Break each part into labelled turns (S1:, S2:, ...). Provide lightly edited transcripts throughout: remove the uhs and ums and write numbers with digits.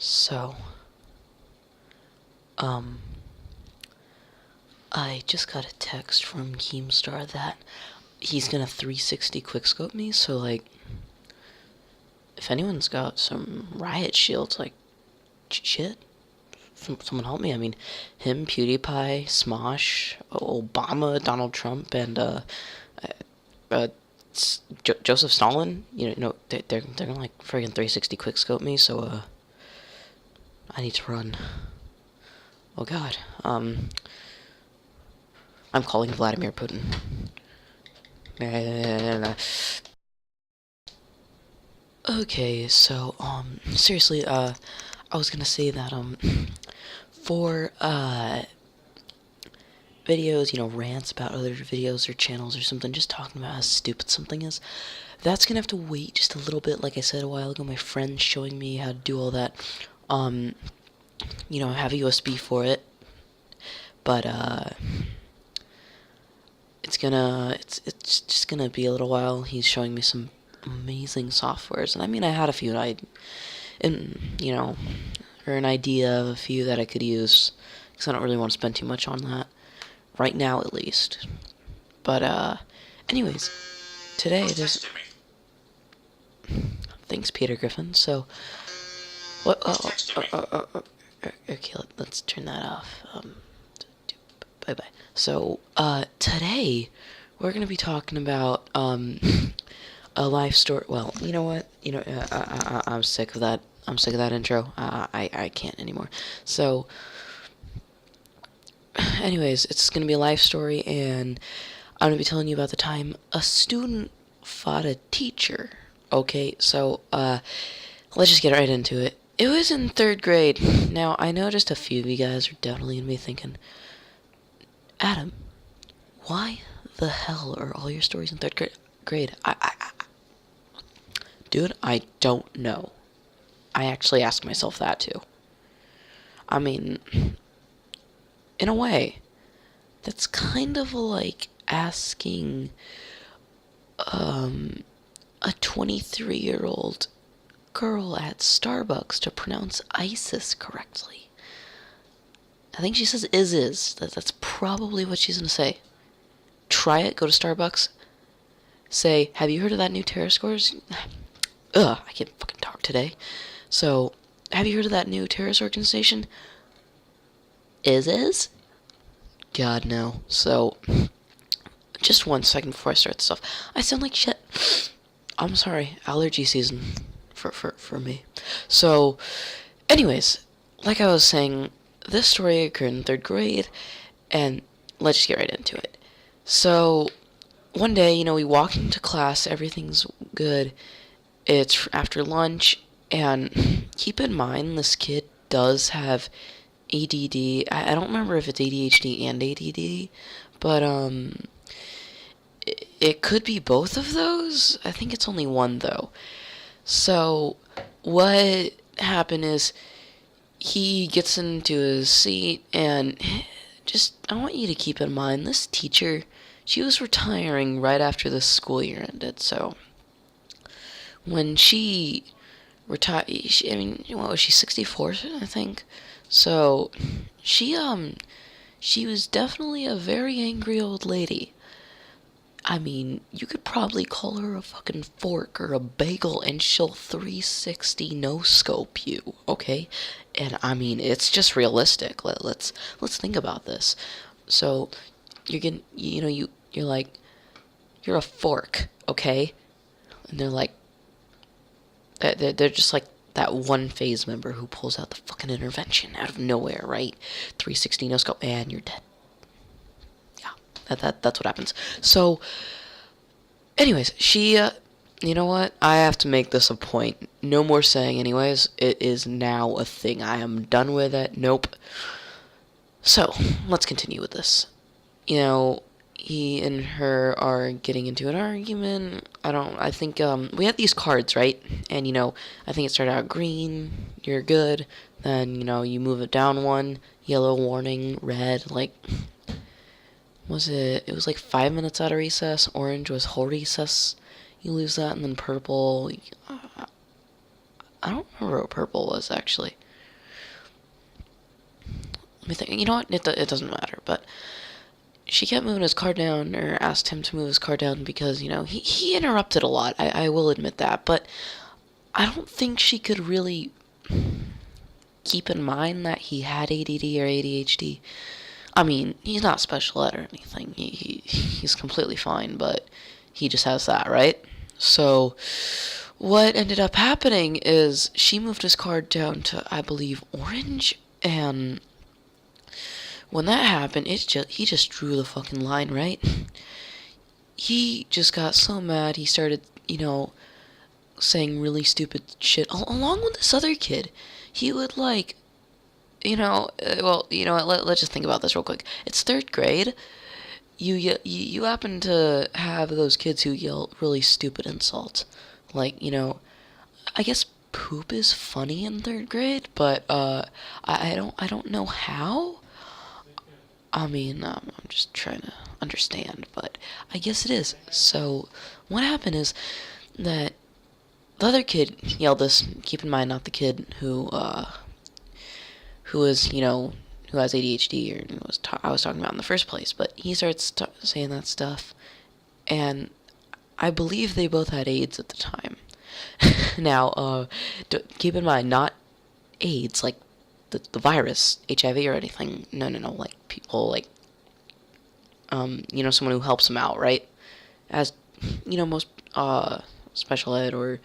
S1: So, I just got a text from Keemstar that he's gonna 360 quickscope me, so, like, if anyone's got some riot shields, like, shit, someone help me. I mean, him, PewDiePie, Smosh, Obama, Donald Trump, and, Joseph Stalin, they're gonna, like, friggin' 360 quickscope me, so, I need to run. Oh god, I'm calling Vladimir Putin. Okay, so, seriously, I was gonna say that, for, videos, rants about other videos or channels or something, just talking about how stupid something is, that's gonna have to wait just a little bit. Like I said a while ago, my friend's showing me how to do all that. I have a USB for it, but, it's just gonna be a little while. He's showing me some amazing softwares, and I mean, I had a few, or an idea of a few that I could use, because I don't really want to spend too much on that, right now at least. But, anyways, today there's... Thanks, Peter Griffin. So, what, okay, let's turn that off. Bye-bye. So, today, we're gonna be talking about, a life story. Well, you know what? I'm sick of that. I'm sick of that intro. I can't anymore. So, anyways, it's gonna be a life story, and I'm gonna be telling you about the time a student fought a teacher. Okay, so, let's just get right into it. It was in 3rd grade. Now, I know just a few of you guys are definitely gonna be thinking, Adam, why the hell are all your stories in 3rd grade? Dude, I don't know. I actually asked myself that too. I mean, in a way, that's kind of like asking, a 23-year-old girl at Starbucks to pronounce ISIS correctly. I think she says is. That's probably what she's gonna say. Try it, go to Starbucks, say, have you heard of that new terrorist scores? Ugh, I can't fucking talk today. So, have you heard of that new terrorist organization? Is? God, no. So, just 1 second before I start this off. I sound like shit. I'm sorry, allergy season for me. So, anyways, like I was saying, this story occurred in 3rd grade, and let's just get right into it. So, one day, we walk into class, everything's good. It's after lunch, and keep in mind, this kid does have ADD. I don't remember if it's ADHD and ADD, but, it could be both of those. I think it's only one, though. So, what happened is, he gets into his seat, and I want you to keep in mind, this teacher, she was retiring right after the school year ended, so when she retired, what was she, 64, I think? So, she was definitely a very angry old lady. I mean, you could probably call her a fucking fork or a bagel, and she'll 360 no-scope you, okay? And I mean, it's just realistic. Let's think about this. So, you're like, you're a fork, okay? And they're like, they're just like that one phase member who pulls out the fucking intervention out of nowhere, right? 360 no-scope, and you're dead. That's what happens. So, anyways, she, you know what? I have to make this a point. No more saying anyways. It is now a thing. I am done with it. Nope. So, let's continue with this. He and her are getting into an argument. I think, we had these cards, right? And, I think it started out green, you're good. Then, you move it down one, yellow warning, red, like... it was like 5 minutes out of recess. Orange was whole recess. You lose that, and then purple, I don't remember what purple was, actually. let me think. You know what? It doesn't matter. But she kept moving his car down, or asked him to move his car down because, he interrupted a lot. I will admit that. But I don't think she could really keep in mind that he had ADD or ADHD. I mean, he's not special ed or anything. He's completely fine, but he just has that, right? So what ended up happening is she moved his car down to, I believe, orange, and when that happened, he just drew the fucking line, right? He just got so mad, he started, saying really stupid shit, along with this other kid. He would, like, well, you know what, let's just think about this real quick. It's 3rd grade. You happen to have those kids who yell really stupid insults. Like, I guess poop is funny in 3rd grade, but, I don't know how. I mean, I'm just trying to understand, but I guess it is. So, what happened is that the other kid yelled this. Keep in mind, not the kid who is, who has ADHD, or I was talking about in the first place, but he starts saying that stuff, and I believe they both had AIDS at the time. Now, keep in mind, not AIDS, like the virus, HIV or anything. No, like people, like, someone who helps them out, right? As, most, special ed, or,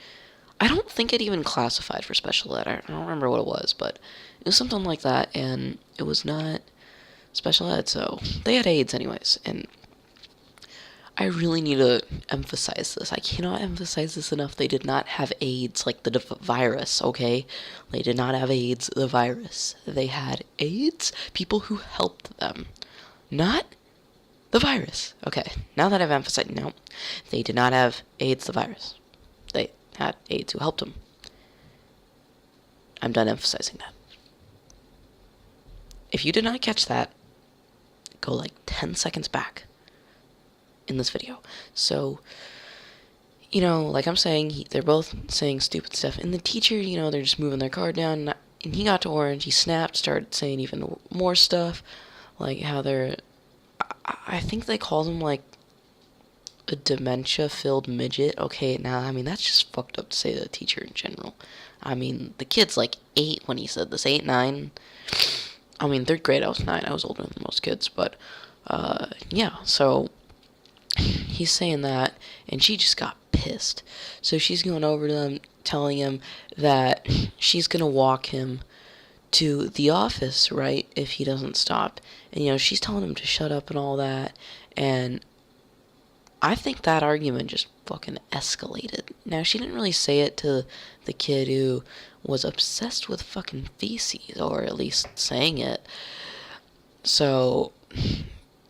S1: I don't think it even classified for special ed. I don't remember what it was, but it was something like that, and it was not special ed, so they had AIDS anyways, and I really need to emphasize this. I cannot emphasize this enough. They did not have AIDS, like the virus, okay? They did not have AIDS, the virus. They had AIDS, people who helped them, not the virus. Okay, now that I've emphasized, no, they did not have AIDS, the virus. They had AIDS who helped them. I'm done emphasizing that. If you did not catch that, go like 10 seconds back in this video. So, like I'm saying, they're both saying stupid stuff, and the teacher, they're just moving their car down, and he got to orange, he snapped, started saying even more stuff, like how I think they called him, like, a dementia-filled midget. Okay, now, I mean, that's just fucked up to say to the teacher in general. I mean, the kid's like 8 when he said this, 8, 9. I mean, 3rd grade, I was 9, I was older than most kids, but, yeah, so he's saying that, and she just got pissed. So she's going over to him, telling him that she's gonna walk him to the office, right, if he doesn't stop. And, she's telling him to shut up and all that, and I think that argument just fucking escalated. Now, she didn't really say it to the kid who was obsessed with fucking feces, or at least saying it. So,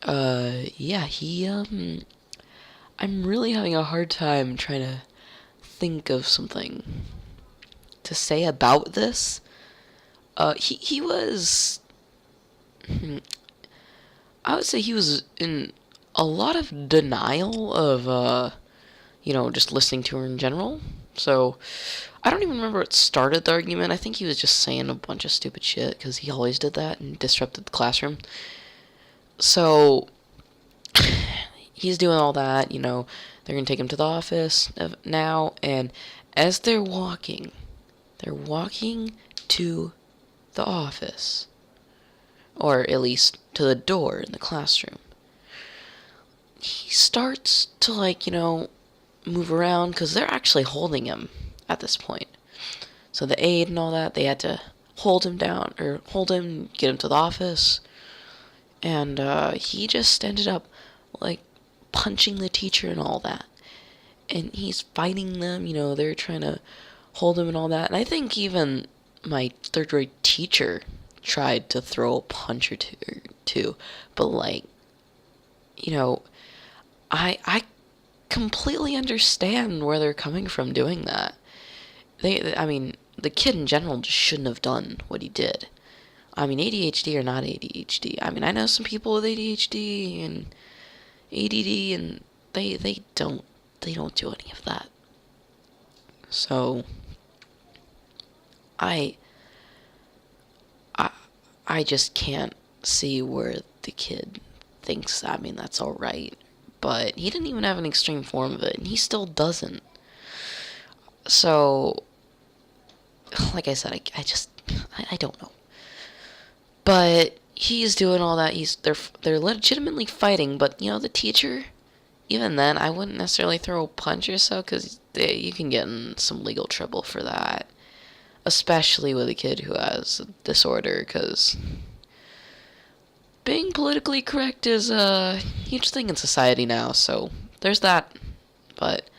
S1: yeah, I'm really having a hard time trying to think of something to say about this. He was, I would say he was in a lot of denial of, just listening to her in general. So, I don't even remember what started the argument. I think he was just saying a bunch of stupid shit, because he always did that and disrupted the classroom. So, he's doing all that, they're gonna take him to the office now, and as they're walking to the office, or at least to the door in the classroom, he starts to, like, move around, because they're actually holding him at this point. So the aide and all that, they had to hold him, get him to the office, and he just ended up, like, punching the teacher and all that. And he's fighting them, they're trying to hold him and all that. And I think even my 3rd grade teacher tried to throw a punch or two. But, like, I completely understand where they're coming from doing that. I mean, the kid in general just shouldn't have done what he did. I mean, ADHD or not ADHD. I mean, I know some people with ADHD and ADD, and they don't do any of that. So, I just can't see where the kid thinks, I mean, that's alright. But he didn't even have an extreme form of it, and he still doesn't. So, like I said, I don't know. But he's doing all that. They're legitimately fighting, but the teacher, even then, I wouldn't necessarily throw a punch or so, because you can get in some legal trouble for that. Especially with a kid who has a disorder, because being politically correct is a huge thing in society now, so there's that. But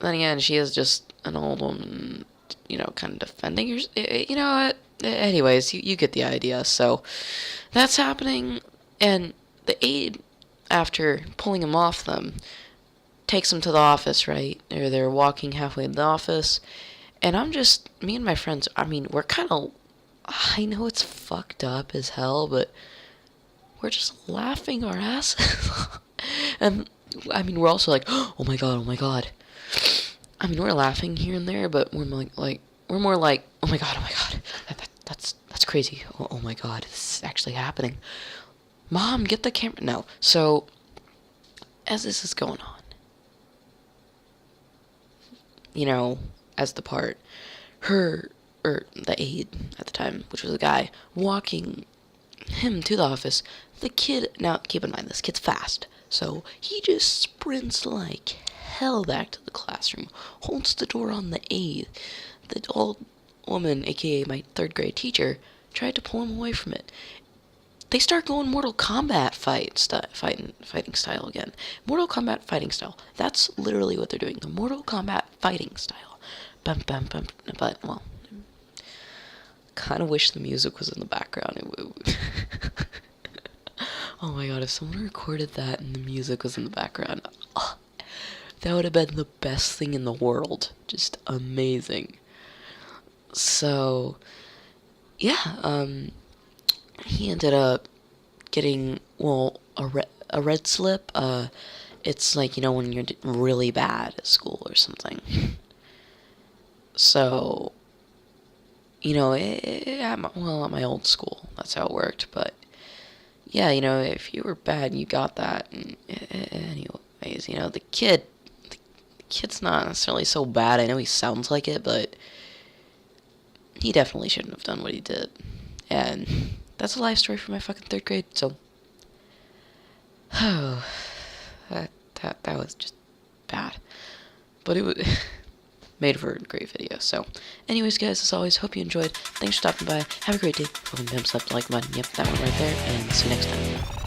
S1: then again, she is just an old woman, kind of defending her. You know what? Anyways, you get the idea. So that's happening, and the aide, after pulling him off them, takes him to the office, right? Or they're walking halfway to the office, and me and my friends, I mean, we're kind of, I know it's fucked up as hell, but we're just laughing our asses off. And, I mean, we're also like, oh my god, oh my god. I mean, we're laughing here and there, but we're more like, oh my god, that's crazy. Oh my god, this is actually happening. Mom, get the camera. No. So, as this is going on, as the part, the aide at the time, which was a guy, walking him to the office, the kid, now keep in mind, this kid's fast, so he just sprints like hell back to the classroom, holds the door on the aide. The old woman, aka my 3rd grade teacher, tried to pull him away from it. They start going Mortal Kombat fighting style again. Mortal Kombat fighting style. That's literally what they're doing. The Mortal Kombat fighting style. Bum, bum, bum. But, well, kind of wish the music was in the background. Oh my god, if someone recorded that and the music was in the background, that would have been the best thing in the world. Just amazing. So, yeah, he ended up getting, a red slip. It's like, when you're really bad at school or something. So, at my old school, that's how it worked. But, yeah, if you were bad, you got that. And, anyways, the kid's not necessarily so bad. I know he sounds like it, but he definitely shouldn't have done what he did. And that's a life story for my fucking 3rd grade, so. Oh, that was just bad. But it was made for a great video, so. Anyways, guys, as always, hope you enjoyed. Thanks for stopping by. Have a great day. Thumbs up, like button. Yep, that one right there. And see you next time.